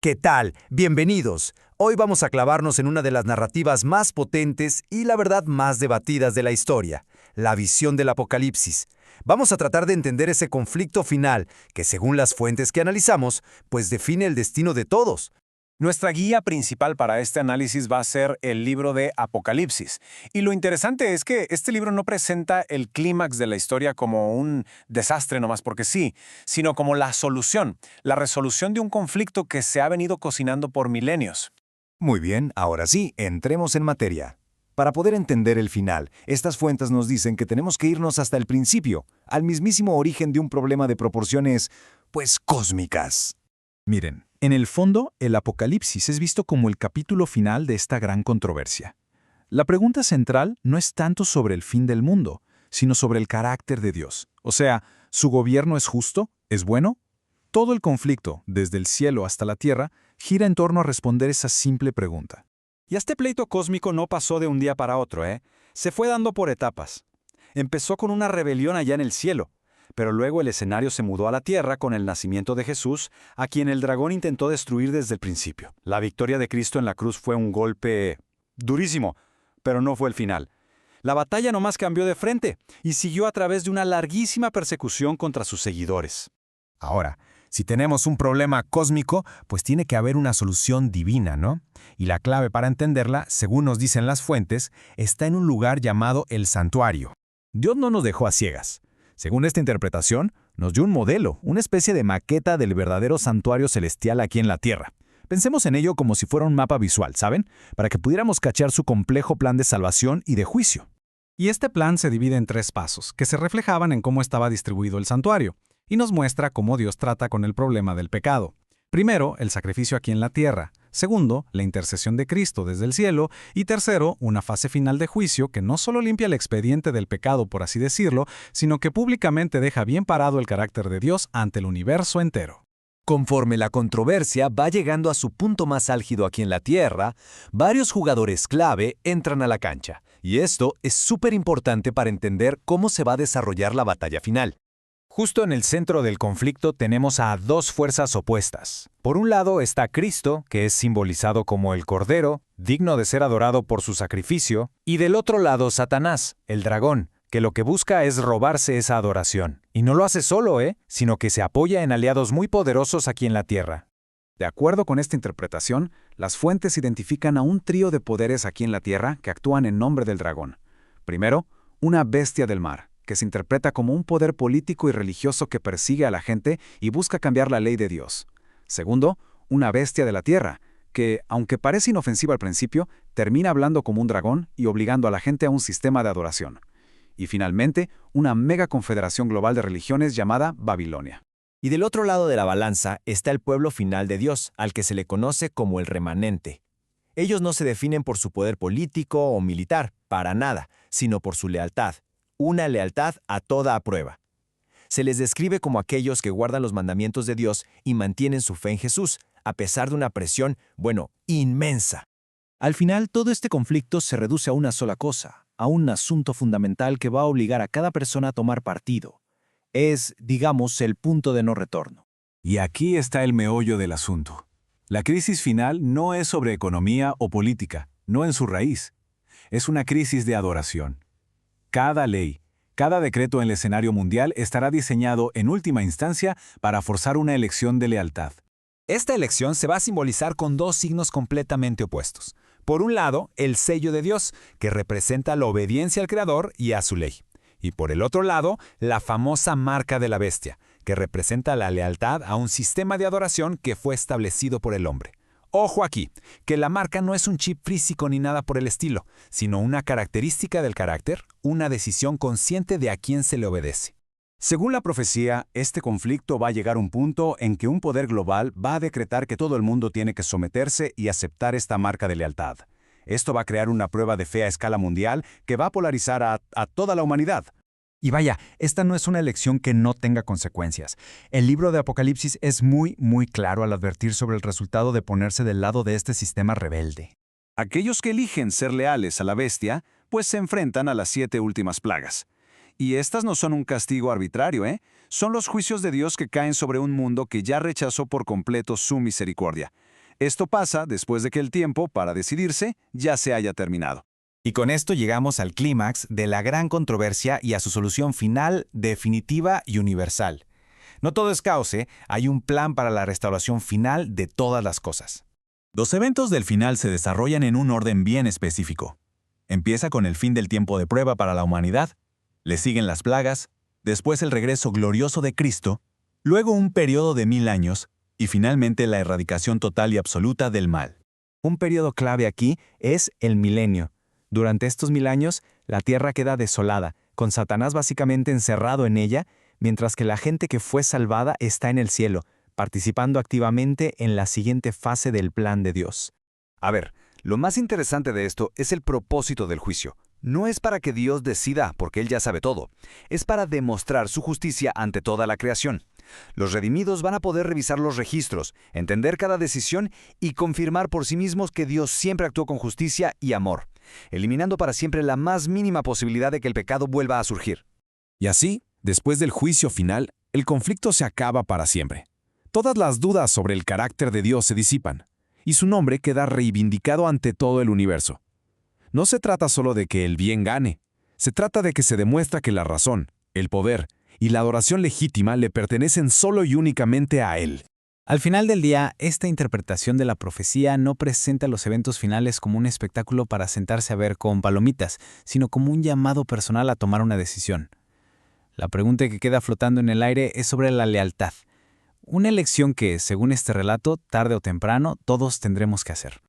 ¿Qué tal? Bienvenidos. Hoy vamos a clavarnos en una de las narrativas más potentes y la verdad más debatidas de la historia, la visión del Apocalipsis. Vamos a tratar de entender ese conflicto final que, según las fuentes que analizamos, pues define el destino de todos. Nuestra guía principal para este análisis va a ser el libro de Apocalipsis. Y lo interesante es que este libro no presenta el clímax de la historia como un desastre nomás porque sí, sino como la solución, la resolución de un conflicto que se ha venido cocinando por milenios. Muy bien, ahora sí, entremos en materia. Para poder entender el final, estas fuentes nos dicen que tenemos que irnos hasta el principio, al mismísimo origen de un problema de proporciones, pues, cósmicas. Miren, en el fondo, el Apocalipsis es visto como el capítulo final de esta gran controversia. La pregunta central no es tanto sobre el fin del mundo, sino sobre el carácter de Dios. O sea, ¿su gobierno es justo? ¿Es bueno? Todo el conflicto, desde el cielo hasta la tierra, gira en torno a responder esa simple pregunta. Y este pleito cósmico no pasó de un día para otro, ¿eh? Se fue dando por etapas. Empezó con una rebelión allá en el cielo, pero luego el escenario se mudó a la tierra con el nacimiento de Jesús, a quien el dragón intentó destruir desde el principio. La victoria de Cristo en la cruz fue un golpe durísimo, pero no fue el final. La batalla nomás cambió de frente y siguió a través de una larguísima persecución contra sus seguidores. Ahora, si tenemos un problema cósmico, pues tiene que haber una solución divina, ¿no? Y la clave para entenderla, según nos dicen las fuentes, está en un lugar llamado el santuario. Dios no nos dejó a ciegas. Según esta interpretación, nos dio un modelo, una especie de maqueta del verdadero santuario celestial aquí en la Tierra. Pensemos en ello como si fuera un mapa visual, ¿saben? Para que pudiéramos cachar su complejo plan de salvación y de juicio. Y este plan se divide en 3 pasos, que se reflejaban en cómo estaba distribuido el santuario, y nos muestra cómo Dios trata con el problema del pecado. Primero, el sacrificio aquí en la tierra. Segundo, la intercesión de Cristo desde el cielo. Y tercero, una fase final de juicio que no solo limpia el expediente del pecado, por así decirlo, sino que públicamente deja bien parado el carácter de Dios ante el universo entero. Conforme la controversia va llegando a su punto más álgido aquí en la Tierra, varios jugadores clave entran a la cancha. Y esto es súper importante para entender cómo se va a desarrollar la batalla final. Justo en el centro del conflicto tenemos a dos fuerzas opuestas. Por un lado está Cristo, que es simbolizado como el Cordero, digno de ser adorado por su sacrificio, y del otro lado Satanás, el dragón, que lo que busca es robarse esa adoración. Y no lo hace solo, sino que se apoya en aliados muy poderosos aquí en la Tierra. De acuerdo con esta interpretación, las fuentes identifican a un trío de poderes aquí en la Tierra que actúan en nombre del dragón. Primero, una bestia del mar, que se interpreta como un poder político y religioso que persigue a la gente y busca cambiar la ley de Dios. Segundo, una bestia de la tierra, que, aunque parece inofensiva al principio, termina hablando como un dragón y obligando a la gente a un sistema de adoración. Y finalmente, una mega confederación global de religiones llamada Babilonia. Y del otro lado de la balanza está el pueblo final de Dios, al que se le conoce como el remanente. Ellos no se definen por su poder político o militar, para nada, sino por su lealtad. Una lealtad a toda prueba. Se les describe como aquellos que guardan los mandamientos de Dios y mantienen su fe en Jesús, a pesar de una presión, inmensa. Al final, todo este conflicto se reduce a una sola cosa, a un asunto fundamental que va a obligar a cada persona a tomar partido. Es, digamos, el punto de no retorno. Y aquí está el meollo del asunto. La crisis final no es sobre economía o política, no en su raíz. Es una crisis de adoración. Cada ley, cada decreto en el escenario mundial estará diseñado en última instancia para forzar una elección de lealtad. Esta elección se va a simbolizar con dos signos completamente opuestos. Por un lado, el sello de Dios, que representa la obediencia al Creador y a su ley. Y por el otro lado, la famosa marca de la bestia, que representa la lealtad a un sistema de adoración que fue establecido por el hombre. Ojo aquí, que la marca no es un chip físico ni nada por el estilo, sino una característica del carácter, una decisión consciente de a quién se le obedece. Según la profecía, este conflicto va a llegar a un punto en que un poder global va a decretar que todo el mundo tiene que someterse y aceptar esta marca de lealtad. Esto va a crear una prueba de fe a escala mundial que va a polarizar a toda la humanidad. Y vaya, esta no es una elección que no tenga consecuencias. El libro de Apocalipsis es muy claro al advertir sobre el resultado de ponerse del lado de este sistema rebelde. Aquellos que eligen ser leales a la bestia, pues se enfrentan a las 7 últimas plagas. Y estas no son un castigo arbitrario, Son los juicios de Dios que caen sobre un mundo que ya rechazó por completo su misericordia. Esto pasa después de que el tiempo para decidirse ya se haya terminado. Y con esto llegamos al clímax de la gran controversia y a su solución final, definitiva y universal. No todo es caos, ¿eh? Hay un plan para la restauración final de todas las cosas. Los eventos del final se desarrollan en un orden bien específico. Empieza con el fin del tiempo de prueba para la humanidad, le siguen las plagas, después el regreso glorioso de Cristo, luego un periodo de 1000 años y finalmente la erradicación total y absoluta del mal. Un periodo clave aquí es el milenio. Durante estos 1000 años, la tierra queda desolada, con Satanás básicamente encerrado en ella, mientras que la gente que fue salvada está en el cielo, participando activamente en la siguiente fase del plan de Dios. A ver, lo más interesante de esto es el propósito del juicio. No es para que Dios decida, porque Él ya sabe todo. Es para demostrar su justicia ante toda la creación. Los redimidos van a poder revisar los registros, entender cada decisión y confirmar por sí mismos que Dios siempre actuó con justicia y amor, eliminando para siempre la más mínima posibilidad de que el pecado vuelva a surgir. Y así, después del juicio final, el conflicto se acaba para siempre. Todas las dudas sobre el carácter de Dios se disipan, y su nombre queda reivindicado ante todo el universo. No se trata solo de que el bien gane, se trata de que se demuestra que la razón, el poder y la adoración legítima le pertenecen solo y únicamente a Él. Al final del día, esta interpretación de la profecía no presenta los eventos finales como un espectáculo para sentarse a ver con palomitas, sino como un llamado personal a tomar una decisión. La pregunta que queda flotando en el aire es sobre la lealtad. Una elección que, según este relato, tarde o temprano, todos tendremos que hacer.